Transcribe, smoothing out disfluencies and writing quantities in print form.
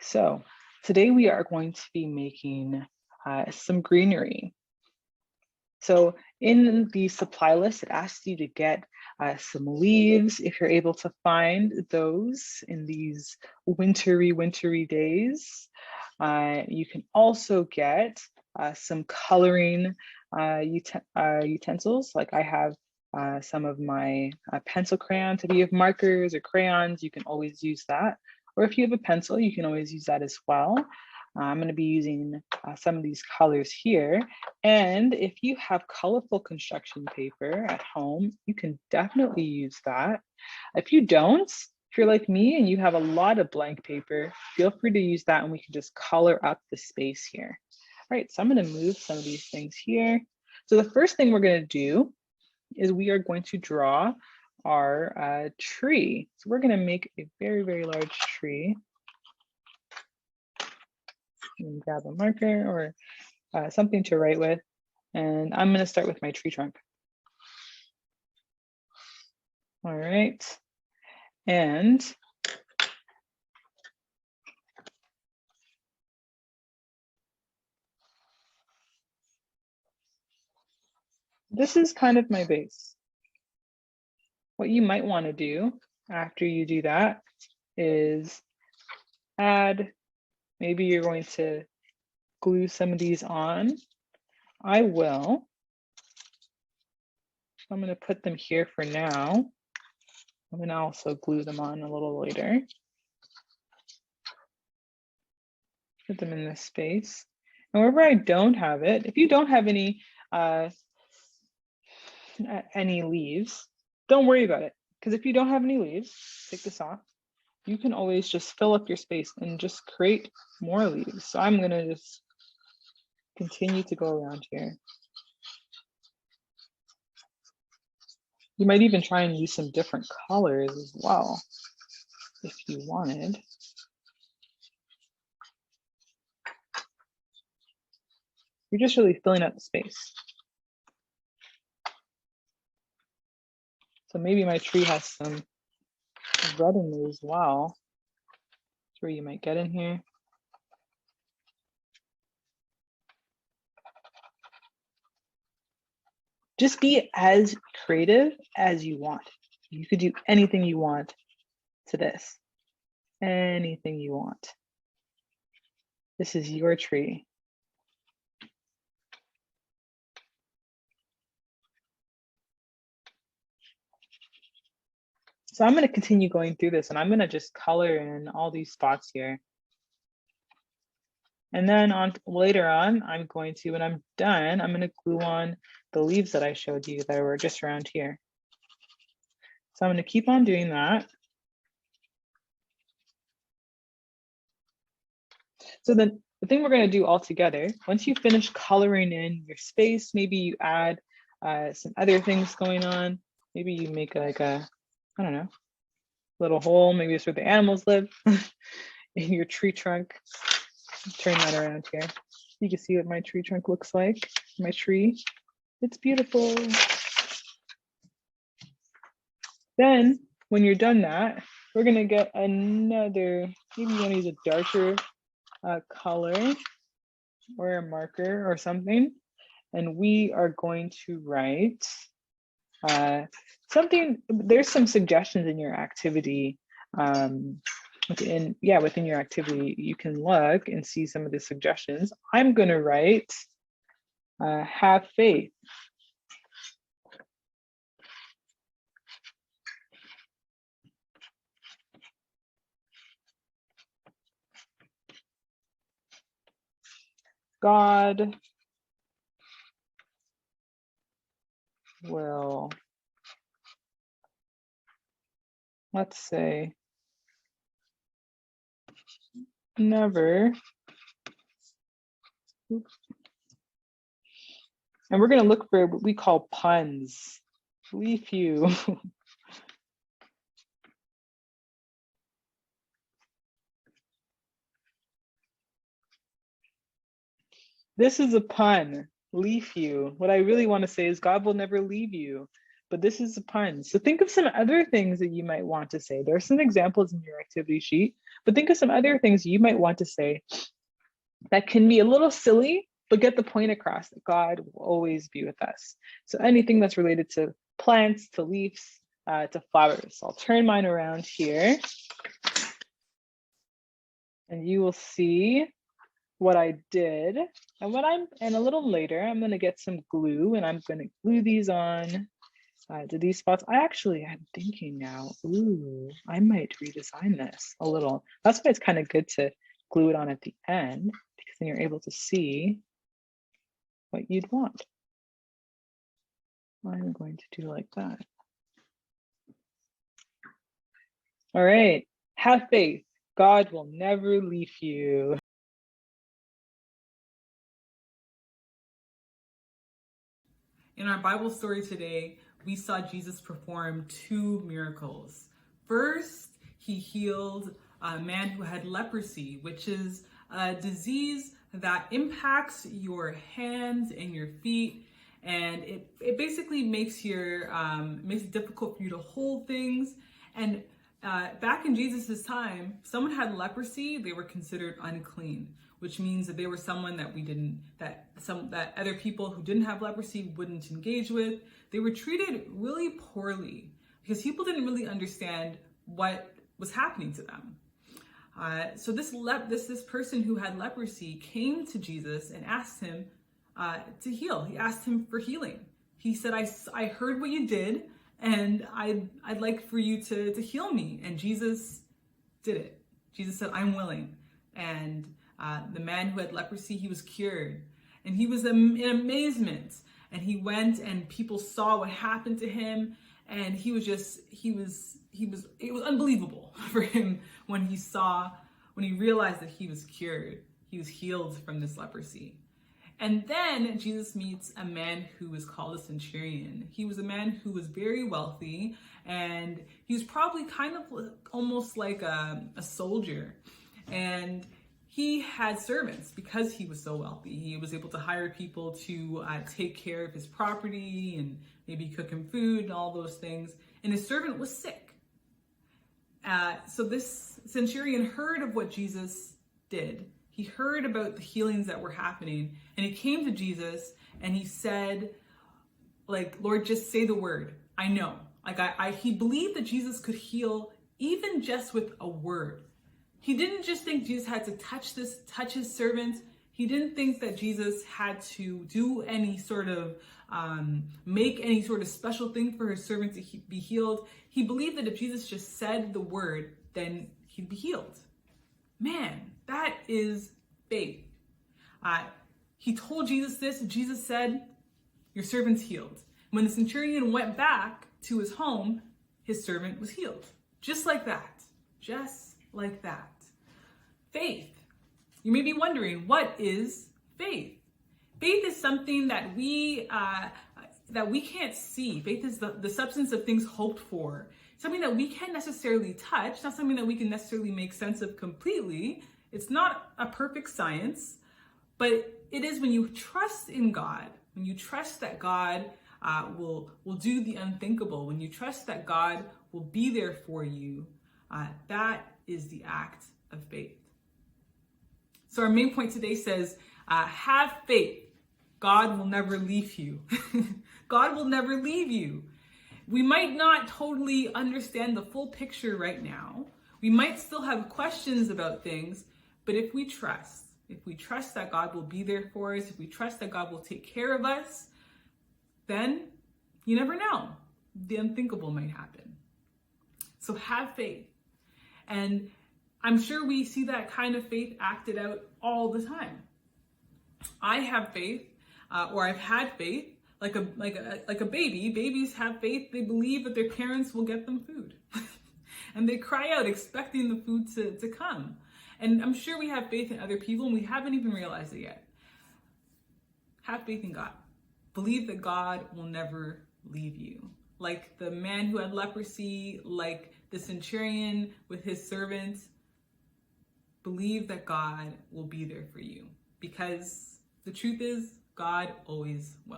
So today we are going to be making some greenery. So in the supply list, it asks you to get some leaves if you're able to find those in these wintry days. You can also get some coloring utensils. Like I have some of my pencil crayons. If you have markers or crayons, you can always use that. Or if you have a pencil, you can always use that as well. I'm going to be using some of these colors here. And if you have colorful construction paper at home, you can definitely use that. If you don't, if you're like me and you have a lot of blank paper, feel free to use that and we can just color up the space here. All right, so I'm going to move some of these things here. So the first thing we're going to do is we are going to draw our tree. So we're going to make a very large tree. And grab a marker or something to write with. And I'm going to start with my tree trunk. All right. And this is kind of my base. What you might want to do after you do that is add, maybe you're going to glue some of these on. I will. I'm going to put them here for now. I'm going to also glue them on a little later. Put them in this space. And wherever I don't have it, if you don't have any leaves, don't worry about it. Because if you don't have any leaves, take this off. You can always just fill up your space and just create more leaves. So I'm going to just continue to go around here. You might even try and use some different colors as well, if you wanted. You're just really filling up the space. So maybe my tree has some red in it as well. That's where you might get in here. Just be as creative as you want. You could do anything you want to this. Anything you want. This is your tree. So I'm going to continue going through this and I'm going to just color in all these spots here. And then later on, I'm going to, when I'm done, I'm going to glue on the leaves that I showed you that were just around here. So I'm going to keep on doing that. So then the thing we're going to do all together, once you finish coloring in your space, maybe you add some other things going on. Maybe you make like a, I don't know, little hole. Maybe it's where the animals live in your tree trunk. Turn that around here. You can see what my tree trunk looks like. My tree, it's beautiful. Then when you're done that, we're gonna get another, maybe you wanna use a darker color or a marker or something. And we are going to write something, there's some suggestions in your activity. Within your activity, you can look and see some of the suggestions. I'm going to write, have faith. God will, let's say, never, and we're going to look for what we call puns. Leave you. This is a pun. Leave you. What I really want to say is God will never leave you. but this is a pun. So think of some other things that you might want to say. There are some examples in your activity sheet, but think of some other things you might want to say that can be a little silly, but get the point across that God will always be with us. So anything that's related to plants, to leaves, to flowers. So I'll turn mine around here and you will see what I did. And a little later, I'm gonna get some glue and I'm gonna glue these on to these spots. I'm thinking now, ooh, I might redesign this a little. That's why it's kind of good to glue it on at the end, because then you're able to see what you'd want. I'm going to do like that. All right, have faith. God will never leave you. In our Bible story today, we saw Jesus perform two miracles. First, he healed a man who had leprosy, which is a disease that impacts your hands and your feet, and it basically makes it difficult for you to hold things. And back in Jesus's time, someone had leprosy, they were considered unclean, which means that they were someone that other people who didn't have leprosy wouldn't engage with. They were treated really poorly because people didn't really understand what was happening to them. So this person who had leprosy came to Jesus and asked him to heal. He asked him for healing. He said, I heard what you did, and I'd like for you to heal me. And Jesus did it. Jesus said, I'm willing. And the man who had leprosy, he was cured. And he was in amazement. And he went and people saw what happened to him. And it was unbelievable for him when he realized that he was cured. He was healed from this leprosy. And then Jesus meets a man who was called a centurion. He was a man who was very wealthy, and he was probably kind of almost like a soldier. And he had servants because he was so wealthy. He was able to hire people to take care of his property and maybe cook him food and all those things. And his servant was sick. So this centurion heard of what Jesus did. He heard about the healings that were happening, and he came to Jesus and he said, Lord, just say the word. I know. He believed that Jesus could heal even just with a word. He didn't just think Jesus had to touch his servant. He didn't think that Jesus had to do any sort of, make any sort of special thing for his servant to be healed. He believed that if Jesus just said the word, then he'd be healed. Man, that is faith. He told Jesus this, and Jesus said, your servant's healed. When the centurion went back to his home, his servant was healed. Just like that. Just like that. Faith. You may be wondering, what is faith? Faith is something that we can't see. Faith is the substance of things hoped for. Something that we can't necessarily touch, not something that we can necessarily make sense of completely. It's not a perfect science, but it is when you trust in God, when you trust that God will do the unthinkable, when you trust that God will be there for you, that is the act of faith. So our main point today says, have faith. God will never leave you. God will never leave you. We might not totally understand the full picture right now. We might still have questions about things, but if we trust that God will be there for us, if we trust that God will take care of us, then you never know. The unthinkable might happen. So have faith. And I'm sure we see that kind of faith acted out all the time. I have faith, or I've had faith, like a baby. Babies have faith. They believe that their parents will get them food. And they cry out expecting the food to come. And I'm sure we have faith in other people and we haven't even realized it yet. Have faith in God. Believe that God will never leave you. Like the man who had leprosy, like the centurion with his servants, believe that God will be there for you. Because the truth is, God always will.